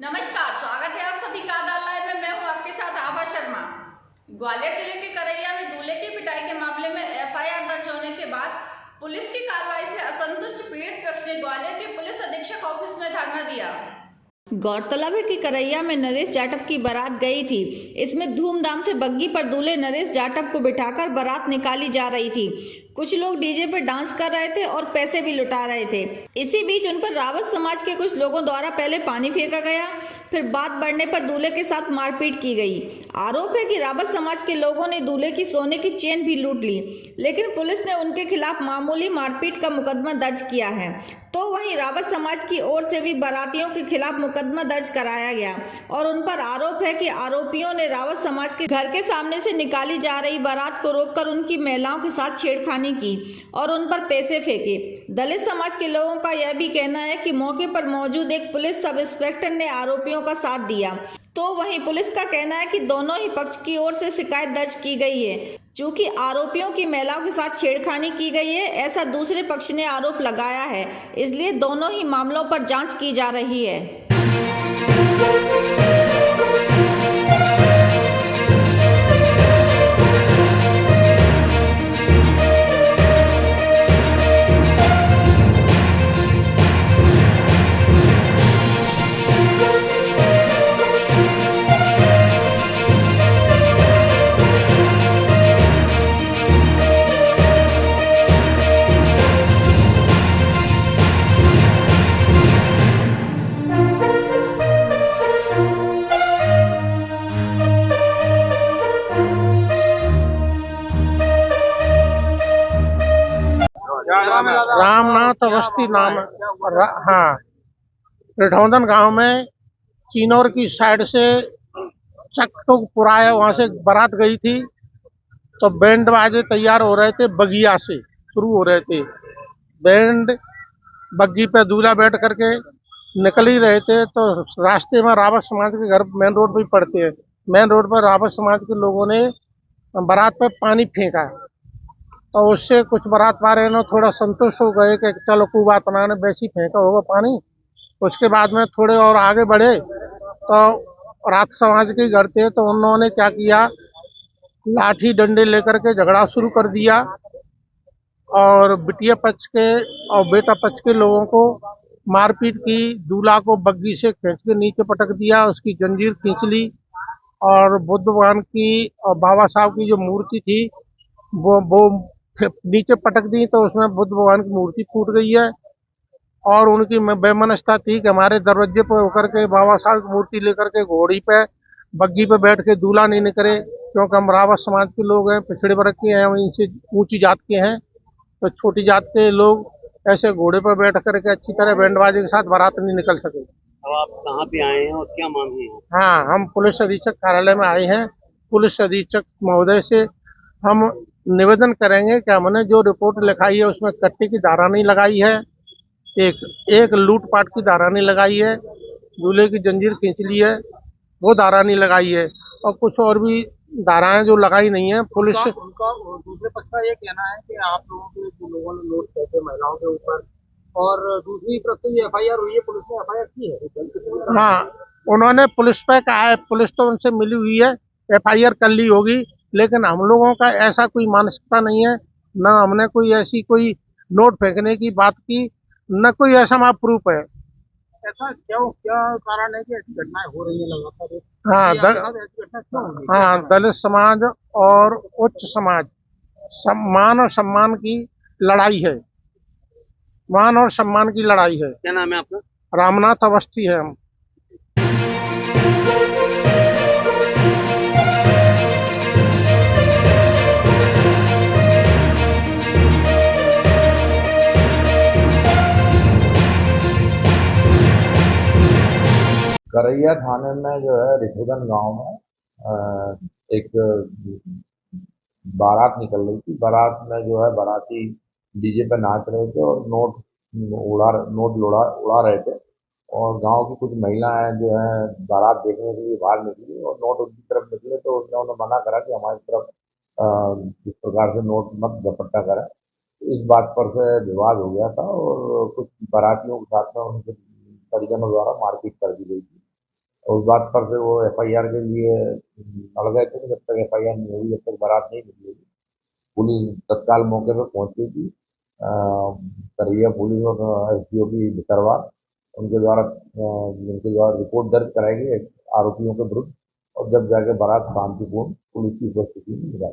नमस्कार, स्वागत है आप सभी का आदान लाइव में। मैं हूं आपके साथ आभा शर्मा। ग्वालियर जिले के करैया में दूल्हे की पिटाई के मामले में एफआईआर दर्ज होने के बाद पुलिस की कार्रवाई से असंतुष्ट पीड़ित पक्ष ने ग्वालियर के पुलिस अधीक्षक ऑफिस में धरना दिया। गौरतलब है कि करैया में नरेश जाटव की बारात गई थी। इसमें धूमधाम से बग्गी पर दूल्हे नरेश जाटव को बिठाकर बारात निकाली जा रही थी। कुछ लोग डीजे पर डांस कर रहे थे और पैसे भी लुटा रहे थे। इसी बीच उन पर रावत समाज के कुछ लोगों द्वारा पहले पानी फेंका गया, फिर बात बढ़ने पर दूल्हे के साथ मारपीट की गई। आरोप है कि रावत समाज के लोगों ने दूल्हे की सोने की चेन भी लूट ली, लेकिन पुलिस ने उनके खिलाफ मामूली मारपीट का मुकदमा दर्ज किया है। तो वहीं रावत समाज की ओर से भी बारातियों के खिलाफ मुकदमा दर्ज कराया गया और उन पर आरोप है कि आरोपियों ने रावत समाज के घर के सामने से निकाली जा रही बारात को रोककर उनकी महिलाओं के साथ छेड़खानी की और उन पर पैसे फेंके। दलित समाज के लोगों का यह भी कहना है कि मौके पर मौजूद एक पुलिस सब इंस्पेक्टर ने आरोपियों का साथ दिया। तो वहीं पुलिस का कहना है कि दोनों ही पक्ष की ओर से शिकायत दर्ज की गई है। चूंकि आरोपियों की महिलाओं के साथ छेड़खानी की गई है, ऐसा दूसरे पक्ष ने आरोप लगाया है, इसलिए दोनों ही मामलों पर जांच की जा रही है। रामनाथ अवस्थी नाम हाँ, रिठौंदन गांव में चिनौर की साइड से चकटोपुरा है, वहां से बारात गई थी। तो बैंड बाजे तैयार हो रहे थे, बगिया से शुरू हो रहे थे। बैंड बग्गी पे दूल्हा बैठ करके निकल ही रहे थे, तो रास्ते में रावत समाज के घर मेन रोड पे पड़ते हैं। मेन रोड पर रावत समाज के लोगों ने बारात पे पानी फेंका, तो उससे कुछ बारात वाले ने थोड़ा संतुष्ट हो गए कि चलो कोई बात ना, ने वैसे ही फेंका होगा पानी। उसके बाद में थोड़े और आगे बढ़े तो रात समाज के घर थे, तो उन्होंने क्या किया, लाठी डंडे लेकर के झगड़ा शुरू कर दिया और बिटिया पक्ष के और बेटा पक्ष के लोगों को मारपीट की। दूल्हा को बग्गी से खींच के नीचे पटक दिया, उसकी जंजीर खींच ली और बुद्ध भगवान की और बाबा साहब की जो मूर्ति थी वो नीचे पटक दी, तो उसमें बुद्ध भगवान की मूर्ति फूट गई है। और उनकी बेमनस्ता थी कि हमारे दरवाजे पर होकर के बाबा साहब की मूर्ति लेकर के घोड़ी पे बग्गी पे बैठ के दूल्हा नहीं निकले, क्योंकि हम रावत समाज के लोग हैं, पिछड़े वर्ग के हैं, इनसे ऊंची जात के हैं। तो छोटी जात के लोग ऐसे घोड़े पर बैठ करके अच्छी तरह बैंड बाजे के साथ बारात नहीं निकल सके। अब आप कहाँ पे आए हैं और क्या मांगे हैं? हाँ, हम पुलिस अधीक्षक कार्यालय में आए हैं। पुलिस अधीक्षक महोदय से हम निवेदन करेंगे कि हमने जो रिपोर्ट लिखाई है उसमें कट्टे की धारा नहीं लगाई है, एक एक लूटपाट की धारा नहीं लगाई है, दूल्हे की जंजीर खींच ली है वो धारा नहीं लगाई है, और कुछ और भी धाराएं जो लगाई नहीं है। पुलिस उनका दूसरे पक्ष का ये कहना है कि आप लोगों के जो लोगों ने नोट किए थे महिलाओं के ऊपर, और दूसरी तरफ से ये एफआईआर हुई है, पुलिस ने एफआईआर की है। हाँ, उन्होंने पुलिस पे कहा है, पुलिस तो उनसे मिली हुई है, एफआईआर कर ली होगी, लेकिन हम लोगों का ऐसा कोई मानसिकता नहीं है, न हमने कोई ऐसी कोई नोट फेंकने की बात की, न कोई ऐसा हमारा प्रूफ है। ऐसा क्यों, क्या कारण है कि ऐसी घटनाएं हो रही है लगातार? हाँ, ऐसी घटना क्यों हो रही है? हाँ, दलित समाज और उच्च समाज सम्मान और सम्मान की लड़ाई है, मान और सम्मान की लड़ाई है। क्या नाम है आपका? रामनाथ अवस्थी है हम। करैया थाने में जो है रिठौंदन गांव में एक बारात निकल रही थी। बारात में जो है बाराती डीजे पे नाच रहे थे और नोट उड़ा रहे थे। और गांव की कुछ महिलाएं जो है बारात देखने के लिए बाहर निकली और नोट उनकी तरफ निकले, तो उन्होंने मना करा कि हमारी तरफ इस प्रकार से नोट मत झपट्टा करें। इस बात पर से विवाद हो गया था और कुछ बारातियों के साथ में उनके परिजनों द्वारा मारपीट कर दी गई थी। उस बात पर से वो एफआईआर के लिए अड़ गए थे कि जब तक एफआईआर नहीं होगी, जब तक बारात नहीं निकलेगी। पुलिस तत्काल मौके पर पहुंची थी। करिया पुलिस और एसडीओपी भितरवार उनके द्वारा रिपोर्ट दर्ज कराई गई आरोपियों के विरुद्ध, और जब जाके बारात शांतिपूर्ण पुलिस की उपस्थिति में मिला।